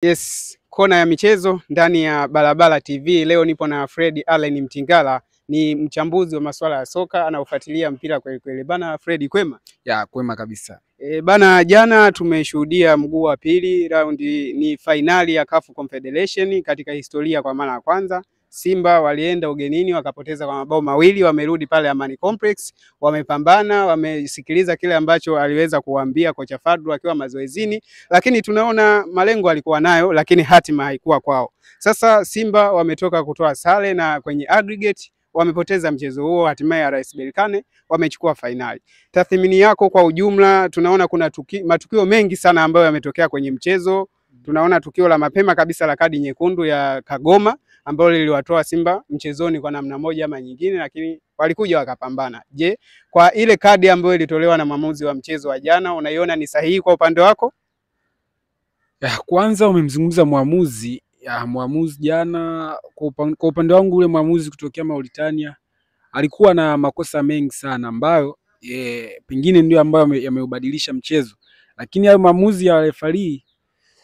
Yes, kona ya michezo ndani ya Balabala TV. Leo nipo na Fred Allen Mtingala, ni mchambuzi wa masuala ya soka, anaofuatilia mpira kweli kweli. Bana Fred, kwema? Ya, kwema kabisa. Bana, jana tumeshuhudia mguu wa pili, raundi ni fainali ya CAF Confederation katika historia kwa mara ya kwanza. Simba walienda ugenini wakapoteza kwa mabao mawili, wamerudi pale Amani Complex, wamepambana, wamesikiliza kile ambacho aliweza kuambia kocha Fadlu akiwa mazoezini, lakini tunaona malengo alikuwa nayo, lakini hatima haikuwa kwao. Sasa Simba wametoka kutoa sare na kwenye aggregate wamepoteza mchezo huo, hatimaye RS Berkane wamechukua fainali. Tathmini yako kwa ujumla? Tunaona kuna matukio mengi sana ambayo yametokea kwenye mchezo. Tunaona tukio la mapema kabisa la kadi nyekundu ya Kagoma ambalo liliwatoa Simba mchezoni kwa namna moja ama nyingine, lakini walikuja wakapambana. Je, kwa ile kadi ambayo ilitolewa na mwamuzi wa mchezo wa jana, unaiona ni sahihi kwa upande wako? Kwanza umemzungumza mwamuzi jana. Kwa upande wangu, ule mwamuzi kutokea Mauritania alikuwa na makosa mengi sana ambayo pengine ndio ambayo yameubadilisha mchezo, lakini hayo maamuzi ya referee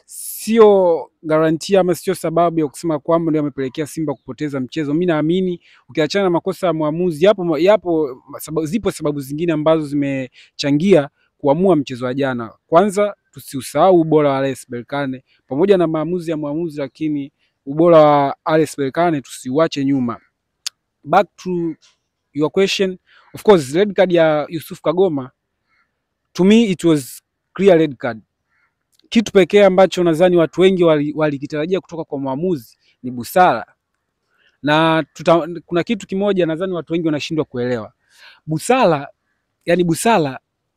sio garantia ama sio sababu ya kusema kwamba ndio yamepelekea Simba kupoteza mchezo. Mimi naamini ukiachana na makosa ya mwamuzi, zipo sababu zingine ambazo zimechangia kuamua mchezo wa jana. Kwanza tusiusahau ubora wa RS Berkane pamoja na maamuzi ya mwamuzi, lakini ubora wa RS Berkane tusiuache nyuma. Back to your question, of course red card ya Yusuf Kagoma, to me it was clear red card. Kitu pekee ambacho nadhani watu wengi walikitarajia kutoka kwa mwamuzi ni busara, na kuna kitu kimoja nadhani watu wengi wanashindwa kuelewa. Busara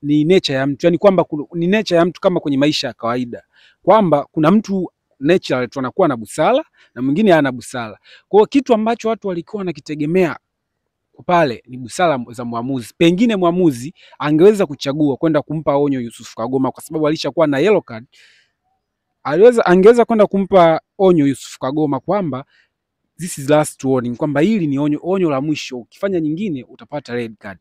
ni nature ya mtu, yani kwamba ni nature ya mtu kama kwenye maisha ya kawaida, kwamba kuna mtu nature tu anakuwa na busara na mwingine hana busara. Kwa hiyo kitu ambacho watu walikuwa wanakitegemea pale ni busara za mwamuzi. Pengine mwamuzi angeweza kuchagua kwenda kumpa onyo Yusuf Kagoma kwa sababu alishakuwa na yellow card. Angeweza kwenda kumpa onyo Yusuf Kagoma kwamba this is last warning, kwamba hili ni onyo la mwisho, ukifanya nyingine utapata red card.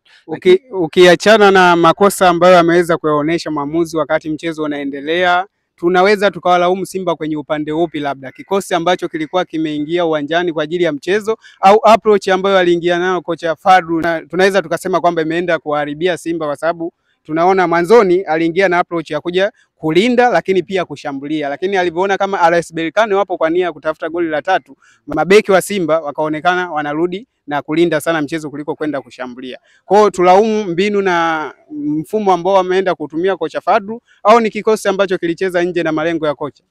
Ukiachana na makosa ambayo ameweza kuyaonesha mwamuzi wakati mchezo unaendelea, tunaweza tukawalaumu Simba kwenye upande upi? Labda kikosi ambacho kilikuwa kimeingia uwanjani kwa ajili ya mchezo, au approach ambayo aliingia nayo kocha Fadlu, tunaweza tukasema kwamba imeenda kuharibia Simba, kwa sababu tunaona mwanzoni aliingia na approach ya kuja kulinda lakini pia kushambulia, lakini alivyoona kama RS Berkane wapo kwa nia ya kutafuta goli la tatu, mabeki wa Simba wakaonekana wanarudi na kulinda sana mchezo kuliko kwenda kushambulia. Kwa hiyo tulaumu mbinu na mfumo ambao wameenda kutumia kocha Fadlu, au ni kikosi ambacho kilicheza nje na malengo ya kocha?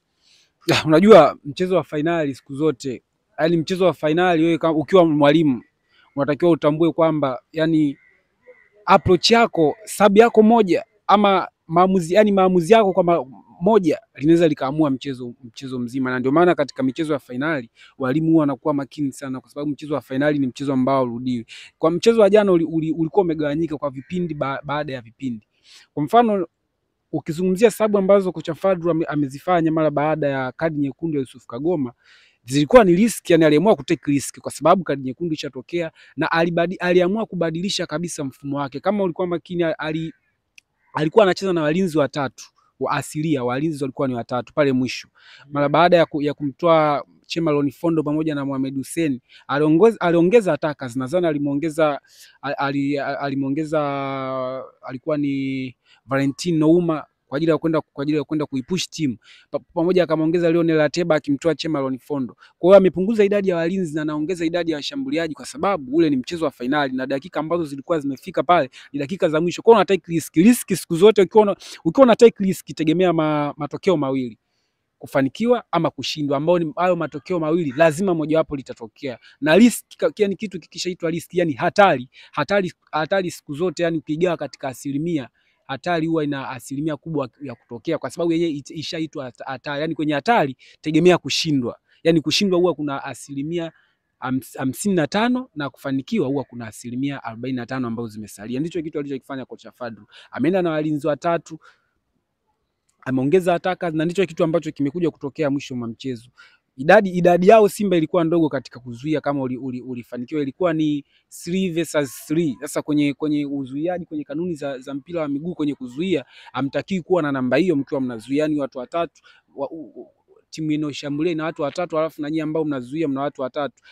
Unajua mchezo wa fainali siku zote, yani mchezo wa fainali, wewe ukiwa mwalimu unatakiwa utambue kwamba yani approach yako, sabu yako moja ama maamuzi yako kwa moja linaweza likaamua mchezo mzima. Na ndio maana katika michezo ya fainali walimu huwa wanakuwa makini sana, kwa sababu mchezo wa fainali ni mchezo ambao urudiwi. Kwa mchezo wa jana ulikuwa umegawanyika kwa vipindi baada ya vipindi. Kwa mfano ukizungumzia sababu ambazo kocha Fadlu amezifanya mara baada ya kadi nyekundu ya Yusuf Kagoma, zilikuwa ni risk, yani aliamua kutake risk kwa sababu kadi nyekundu ishatokea, na aliamua kubadilisha kabisa mfumo wake. Kama ulikuwa makini, alikuwa anacheza na walinzi watatu wa asilia, walinzi walikuwa ni watatu pale mwisho. Mara baada ya kumtoa Chema Lonifondo pamoja na Mohamed Hussein, aliongeza attackers. Nadhani alimuongeza alikuwa ni Valentino Nouma kwa ajili ya kwenda kuipush team, pamoja akamwongeza Lionel Ateba akimtoa Chema Lonifondo. Kwa hiyo amepunguza idadi ya walinzi na anaongeza idadi ya washambuliaji, kwa sababu ule ni mchezo wa finali na dakika ambazo zilikuwa zimefika pale ni dakika za mwisho. Kwa hiyo una take risk siku zote. Ukiwa una take risk, tegemea matokeo mawili, kufanikiwa ama kushindwa, ambao ni hayo matokeo mawili lazima mojawapo litatokea. Na risk, yani kitu kikishaitwa risk, yani hatari siku zote, yani ukigawa katika asilimia, hatari huwa ina asilimia kubwa ya kutokea, kwa sababu yenyewe ishaitwa hatari. Yani kwenye hatari tegemea kushindwa, yani kushindwa huwa kuna asilimia 55 na kufanikiwa huwa kuna asilimia 45 ambazo zimesalia. Ndicho kitu alichokifanya kocha Fadlu, ameenda na walinzi watatu, ameongeza ataka, na ndicho kitu ambacho kimekuja kutokea mwisho wa mchezo. Idadi yao Simba ilikuwa ndogo katika kuzuia, kama ulifanikiwa ilikuwa ni 3 versus 3. Sasa kwenye uzuiaji, kwenye kanuni za mpira wa miguu, kwenye kuzuia hamtakiwi kuwa na namba hiyo mkiwa mnazuiani watu watatu. timu inayoshambulia ina watu watatu alafu na nyinyi ambao mnazuia mna watu watatu.